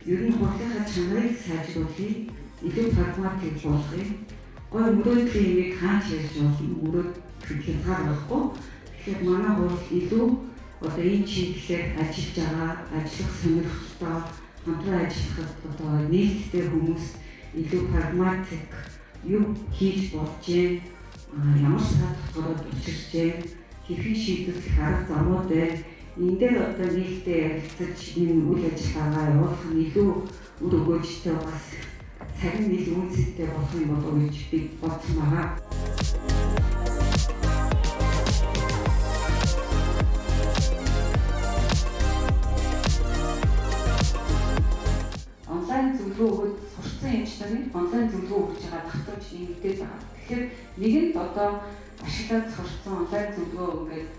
Ер нь хурлынхаа чанарыг сайжруулах, илүү прагматик болгох, гол мөрөөдлийн юмыг хааж ярьж болно, мөрөөд хязгаар байхгүй. Тэгэхээр манай хурал илүү одоо энэ чиглэлээр ажиллаж байгаа, ажиллах сонирхолтой, хамтран ажиллахад одоо нийтдээ хүмүүс илүү прагматик юу хийж болж байна, ямар саатгаараа учирч байна, хэрхэн шийдвэрлэх арга замууд байна. Энэ дээр одоо нийтдээ ярилцаж энэ үйл ажиллагаагаа явуулах нь илүү үр өгөөжтэй бас цаг нь илүү үнцэнтэй болох юм болов уу гэж би бодсон байгаа. Онлайн зөвлөгөө өгөөд сурсан эмч нарын онлайн зөвлөгөө өгж байгаа давтамж нэмэгдээд байгаа. Тэгэхээр нэгэнд одоо ашиглаад сурсан онлайн зөвлөгөө ингээд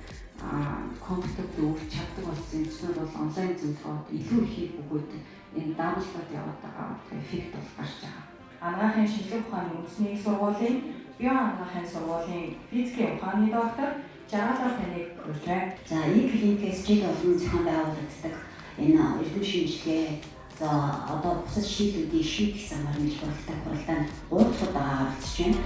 компьютерд өгч чаддаг болсон эмчнүүд бол онлайн зөвлөгөөд илүү их өгөөд энэ даавчлаад яваад байгаа эффект бол гарч байгаа. Анагаахын шинжилгээ ухааны үндэсний сургуулийн био анагаахын сургуулийн физикийн ухааны доктор Жаргалаа таныг хүргэж байна. За энэ клиникээс жил олон зохион байгуулагддаг энэ эрдэм шинжилгээ за одоо бусад шийдвэрүүдийг шийдэх замаар нэг хуралтай хуралдаанд 3 удаа оролцож байна.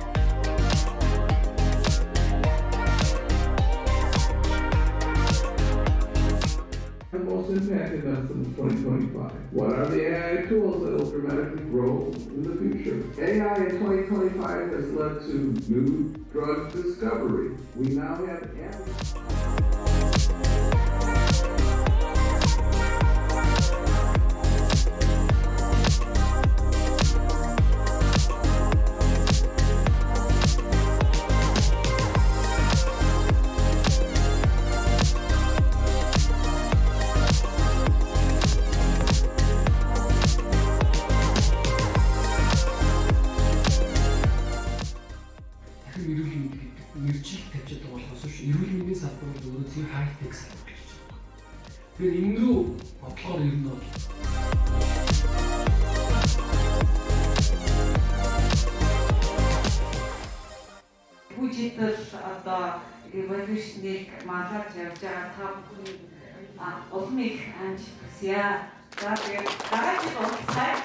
The most impacted medicine in 2025? What are the AI tools that will dramatically grow in the future? AI in 2025 has led to new drug discovery. We now have мэржил тавьж байгаа болохоос биш эрүүл мэндийн салбар бол өөрөөсөө хай-тек салбар гэж байна. Тэгэхээр энэ рүү бодлохоор ер нь бол Бүжитл одоо революшнийг малгаж явж байгаа та бүхэн улам их амжилт хүсье. За тэгээд дараагийн бол сайт